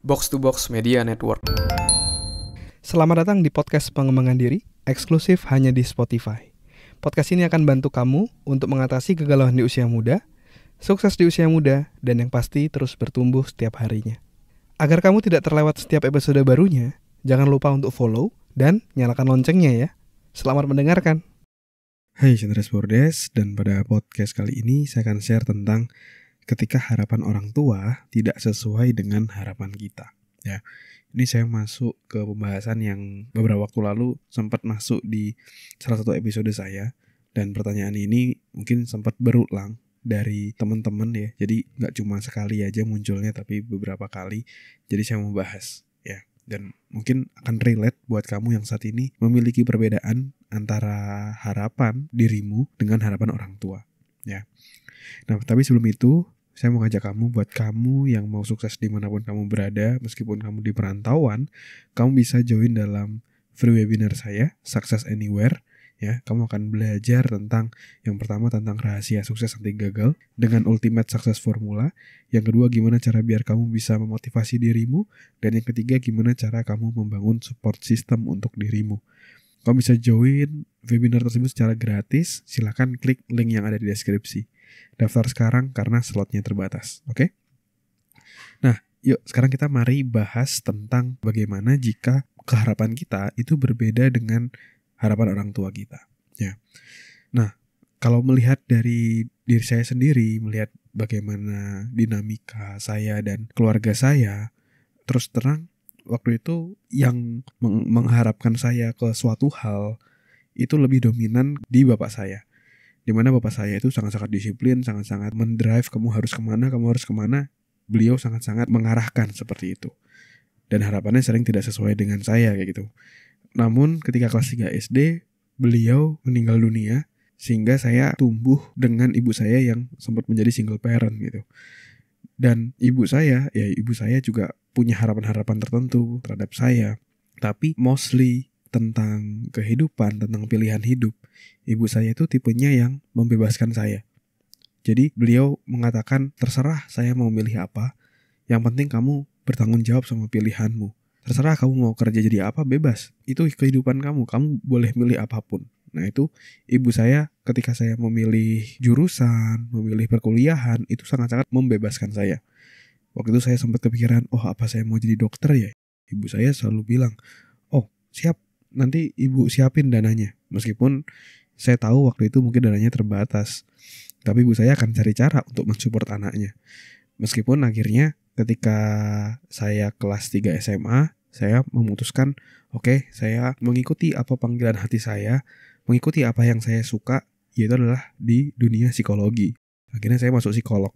Box to Box Media Network. Selamat datang di podcast pengembangan diri, eksklusif hanya di Spotify. Podcast ini akan bantu kamu untuk mengatasi kegalauan di usia muda, sukses di usia muda, dan yang pasti terus bertumbuh setiap harinya. Agar kamu tidak terlewat setiap episode barunya, jangan lupa untuk follow dan nyalakan loncengnya ya. Selamat mendengarkan. Hai Chandras Bordes, dan pada podcast kali ini saya akan share tentang ketika harapan orang tua tidak sesuai dengan harapan kita. Ya, ini saya masuk ke pembahasan yang beberapa waktu lalu sempat masuk di salah satu episode saya, dan pertanyaan ini mungkin sempat berulang dari teman-teman ya. Jadi nggak cuma sekali aja munculnya, tapi beberapa kali. Jadi saya mau bahas ya, dan mungkin akan relate buat kamu yang saat ini memiliki perbedaan antara harapan dirimu dengan harapan orang tua ya. Nah, tapi sebelum itu saya mau ngajak kamu, buat kamu yang mau sukses dimanapun kamu berada, meskipun kamu di perantauan, kamu bisa join dalam free webinar saya, Success Anywhere. Ya, kamu akan belajar tentang, yang pertama tentang rahasia sukses anti gagal dengan ultimate success formula. Yang kedua, gimana cara biar kamu bisa memotivasi dirimu. Dan yang ketiga, gimana cara kamu membangun support system untuk dirimu. Kamu bisa join webinar tersebut secara gratis. Silakan klik link yang ada di deskripsi. Daftar sekarang karena slotnya terbatas, oke? Nah, yuk sekarang kita mari bahas tentang bagaimana jika keharapan kita itu berbeda dengan harapan orang tua kita, ya. Nah, kalau melihat dari diri saya sendiri, melihat bagaimana dinamika saya dan keluarga saya, terus terang waktu itu yang mengharapkan saya ke suatu hal itu lebih dominan di bapak saya. Di mana bapak saya itu sangat-sangat disiplin, sangat-sangat mendrive kamu harus kemana. Beliau sangat-sangat mengarahkan seperti itu. Dan harapannya sering tidak sesuai dengan saya kayak gitu. Namun ketika kelas 3 SD, beliau meninggal dunia, sehingga saya tumbuh dengan ibu saya yang sempat menjadi single parent gitu. Dan ibu saya juga punya harapan-harapan tertentu terhadap saya. Tapi mostly tentang kehidupan, tentang pilihan hidup, ibu saya itu tipenya yang membebaskan saya. Jadi beliau mengatakan, terserah saya mau milih apa, yang penting kamu bertanggung jawab sama pilihanmu. Terserah kamu mau kerja jadi apa, bebas. Itu kehidupan kamu boleh milih apapun. Nah itu ibu saya ketika saya memilih jurusan, memilih perkuliahan, itu sangat-sangat membebaskan saya. Waktu itu saya sempat kepikiran, apa saya mau jadi dokter ya? Ibu saya selalu bilang, siap, nanti ibu siapin dananya. Meskipun saya tahu waktu itu mungkin dananya terbatas, tapi ibu saya akan cari cara untuk mensupport anaknya. Meskipun akhirnya ketika saya kelas 3 SMA, saya memutuskan, saya mengikuti apa panggilan hati saya, mengikuti apa yang saya suka, yaitu adalah di dunia psikologi. Akhirnya saya masuk psikolog.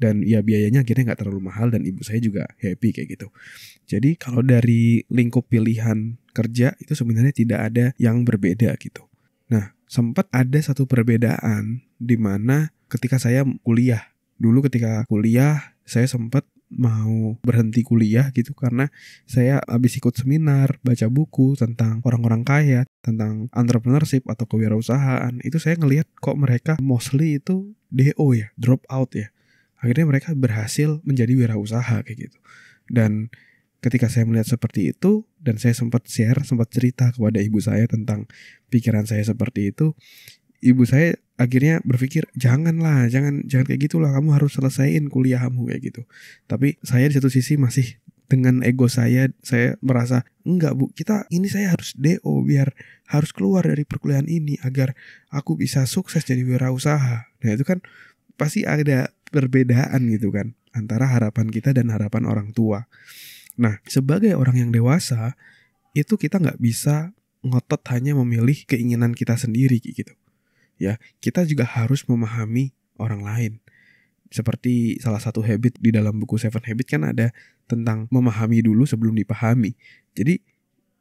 Dan ya biayanya akhirnya gak terlalu mahal, dan ibu saya juga happy kayak gitu. Jadi kalau dari lingkup pilihan kerja itu sebenarnya tidak ada yang berbeda gitu. Nah, sempat ada satu perbedaan di mana ketika saya kuliah. Dulu ketika kuliah, saya sempat mau berhenti kuliah gitu karena saya habis ikut seminar, baca buku tentang orang-orang kaya, tentang entrepreneurship atau kewirausahaan. Itu saya ngelihat kok mereka mostly itu DO ya, drop out ya. Akhirnya mereka berhasil menjadi wirausaha kayak gitu. Dan ketika saya melihat seperti itu, dan saya sempat cerita kepada ibu saya tentang pikiran saya seperti itu, ibu saya akhirnya berpikir, jangan kayak gitulah, kamu harus selesaiin kuliahmu kayak gitu. Tapi saya di satu sisi masih dengan ego saya merasa, enggak bu, saya harus DO biar harus keluar dari perkuliahan ini agar aku bisa sukses jadi wirausaha. Nah itu kan pasti ada perbedaan gitu kan antara harapan kita dan harapan orang tua. Nah, sebagai orang yang dewasa, itu kita nggak bisa ngotot hanya memilih keinginan kita sendiri gitu. Ya, kita juga harus memahami orang lain. Seperti salah satu habit di dalam buku Seven Habits kan ada tentang memahami dulu sebelum dipahami. Jadi,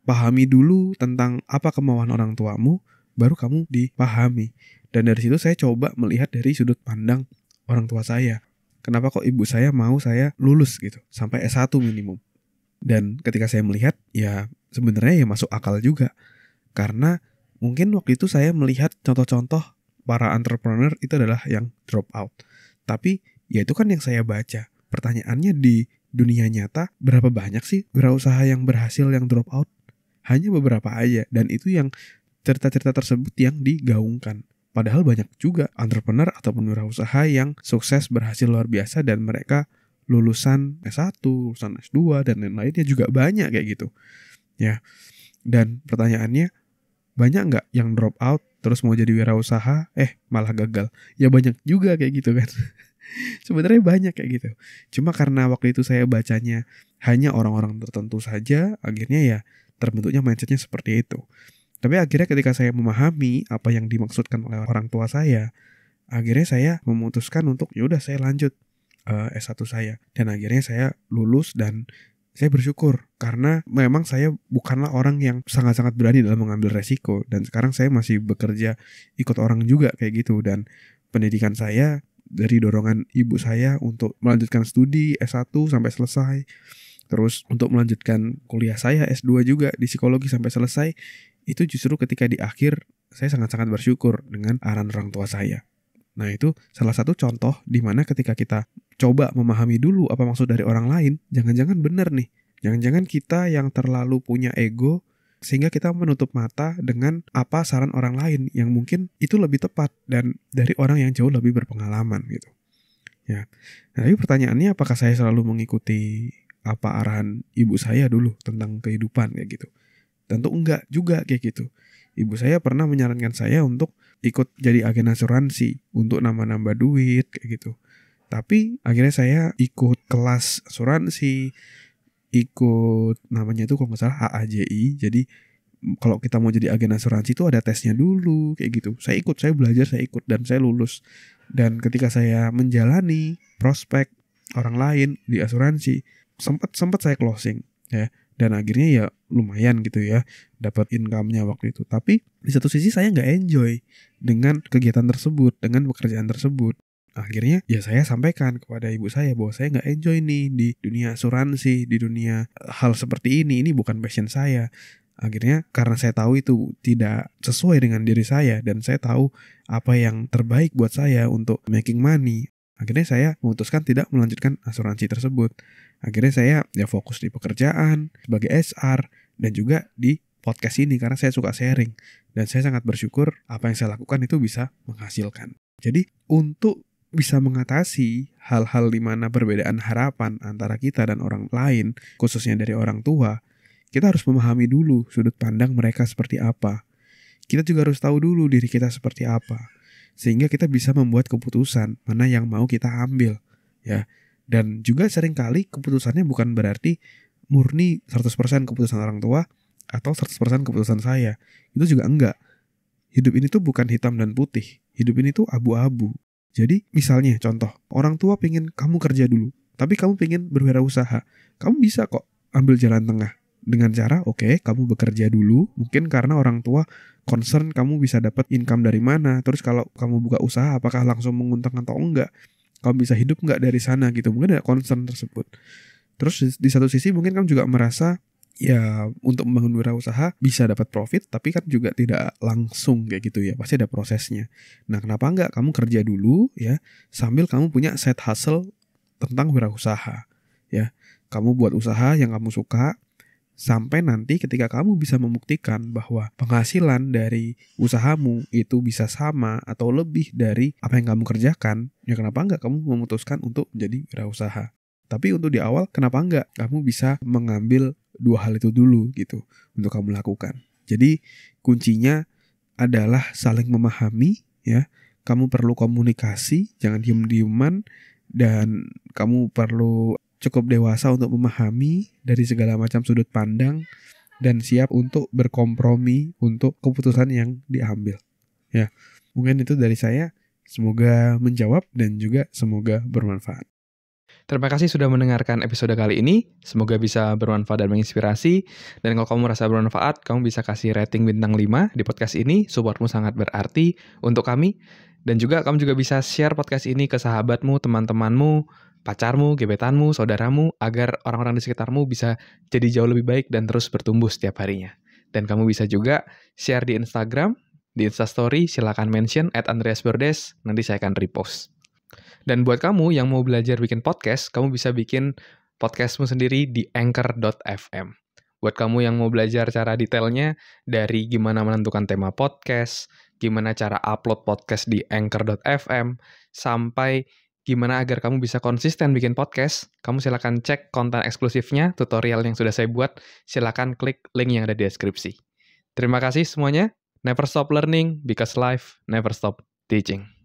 pahami dulu tentang apa kemauan orang tuamu, baru kamu dipahami. Dan dari situ saya coba melihat dari sudut pandang orang tua saya. Kenapa kok ibu saya mau saya lulus gitu, sampai S1 minimum. Dan ketika saya melihat, ya sebenarnya ya masuk akal juga. Karena mungkin waktu itu saya melihat contoh-contoh para entrepreneur itu adalah yang drop out. Tapi ya itu kan yang saya baca. Pertanyaannya di dunia nyata berapa banyak sih wirausaha yang berhasil yang drop out? Hanya beberapa aja, dan itu yang cerita-cerita tersebut yang digaungkan. Padahal banyak juga entrepreneur ataupun wirausaha yang sukses berhasil luar biasa dan mereka lulusan S1, lulusan S2 dan lain-lainnya juga banyak kayak gitu. Ya. Dan pertanyaannya, banyak nggak yang drop out terus mau jadi wirausaha malah gagal? Ya banyak juga kayak gitu kan. Sebenarnya banyak kayak gitu. Cuma karena waktu itu saya bacanya hanya orang-orang tertentu saja, akhirnya ya terbentuknya mindsetnya seperti itu. Tapi akhirnya ketika saya memahami apa yang dimaksudkan oleh orang tua saya, akhirnya saya memutuskan untuk yaudah saya lanjut S1 saya. Dan akhirnya saya lulus dan saya bersyukur karena memang saya bukanlah orang yang sangat-sangat berani dalam mengambil resiko. Dan sekarang saya masih bekerja ikut orang juga kayak gitu. Dan pendidikan saya dari dorongan ibu saya untuk melanjutkan studi S1 sampai selesai. Terus untuk melanjutkan kuliah saya S2 juga di psikologi sampai selesai. Itu justru ketika di akhir saya sangat-sangat bersyukur dengan arahan orang tua saya. Nah itu salah satu contoh di mana ketika kita coba memahami dulu apa maksud dari orang lain, jangan-jangan benar nih. Jangan-jangan kita yang terlalu punya ego sehingga kita menutup mata dengan apa saran orang lain yang mungkin itu lebih tepat dan dari orang yang jauh lebih berpengalaman gitu. Ya. Nah, tapi pertanyaannya apakah saya selalu mengikuti apa arahan ibu saya dulu tentang kehidupan kayak gitu? Tentu enggak juga kayak gitu. Ibu saya pernah menyarankan saya untuk ikut jadi agen asuransi untuk nambah-nambah duit kayak gitu. Tapi akhirnya saya ikut kelas asuransi, ikut namanya itu kalau nggak salah AAJI. Jadi kalau kita mau jadi agen asuransi itu ada tesnya dulu kayak gitu. Saya belajar, saya ikut dan saya lulus. Dan ketika saya menjalani prospek orang lain di asuransi, sempat saya closing ya. Dan akhirnya ya lumayan gitu ya dapat income-nya waktu itu. Tapi di satu sisi saya nggak enjoy dengan kegiatan tersebut, dengan pekerjaan tersebut. Akhirnya ya saya sampaikan kepada ibu saya bahwa saya nggak enjoy nih di dunia asuransi, di dunia hal seperti ini bukan passion saya. Akhirnya karena saya tahu itu tidak sesuai dengan diri saya dan saya tahu apa yang terbaik buat saya untuk making money. Akhirnya saya memutuskan tidak melanjutkan asuransi tersebut. Akhirnya saya ya fokus di pekerjaan sebagai SR dan juga di podcast ini karena saya suka sharing. Dan saya sangat bersyukur apa yang saya lakukan itu bisa menghasilkan. Jadi untuk bisa mengatasi hal-hal di mana perbedaan harapan antara kita dan orang lain, khususnya dari orang tua, kita harus memahami dulu sudut pandang mereka seperti apa. Kita juga harus tahu dulu diri kita seperti apa. Sehingga kita bisa membuat keputusan mana yang mau kita ambil. Ya. Dan juga seringkali keputusannya bukan berarti murni 100% keputusan orang tua atau 100% keputusan saya. Itu juga enggak. Hidup ini tuh bukan hitam dan putih. Hidup ini tuh abu-abu. Jadi misalnya contoh, orang tua pengen kamu kerja dulu, tapi kamu pengen berwirausaha. Kamu bisa kok ambil jalan tengah. Dengan cara, kamu bekerja dulu. Mungkin karena orang tua concern kamu bisa dapat income dari mana. Terus kalau kamu buka usaha, apakah langsung menguntungkan atau enggak. Kamu bisa hidup enggak dari sana gitu. Mungkin ada concern tersebut. Terus di satu sisi mungkin kamu juga merasa ya untuk membangun wirausaha bisa dapat profit, tapi kan juga tidak langsung kayak gitu ya. Pasti ada prosesnya. Nah kenapa enggak kamu kerja dulu ya, sambil kamu punya side hustle tentang wirausaha. Ya, kamu buat usaha yang kamu suka, sampai nanti ketika kamu bisa membuktikan bahwa penghasilan dari usahamu itu bisa sama atau lebih dari apa yang kamu kerjakan, ya kenapa enggak kamu memutuskan untuk menjadi wirausaha. Tapi untuk di awal, kenapa enggak kamu bisa mengambil dua hal itu dulu gitu untuk kamu lakukan. Jadi kuncinya adalah saling memahami ya. Kamu perlu komunikasi, jangan diem-dieman, dan kamu perlu cukup dewasa untuk memahami dari segala macam sudut pandang dan siap untuk berkompromi untuk keputusan yang diambil. Ya, mungkin itu dari saya. Semoga menjawab dan juga semoga bermanfaat. Terima kasih sudah mendengarkan episode kali ini. Semoga bisa bermanfaat dan menginspirasi. Dan kalau kamu merasa bermanfaat, kamu bisa kasih rating bintang 5 di podcast ini. Supportmu sangat berarti untuk kami. Dan juga kamu juga bisa share podcast ini ke sahabatmu, teman-temanmu, pacarmu, gebetanmu, saudaramu, agar orang-orang di sekitarmu bisa jadi jauh lebih baik dan terus bertumbuh setiap harinya. Dan kamu bisa juga share di Instagram, di Instastory, silakan mention @andreasbordes, nanti saya akan repost. Dan buat kamu yang mau belajar bikin podcast, kamu bisa bikin podcastmu sendiri di Anchor.fm. Buat kamu yang mau belajar cara detailnya dari gimana menentukan tema podcast, gimana cara upload podcast di Anchor.fm, sampai gimana agar kamu bisa konsisten bikin podcast, kamu silakan cek konten eksklusifnya, tutorial yang sudah saya buat, silakan klik link yang ada di deskripsi. Terima kasih semuanya. Never stop learning because life never stop teaching.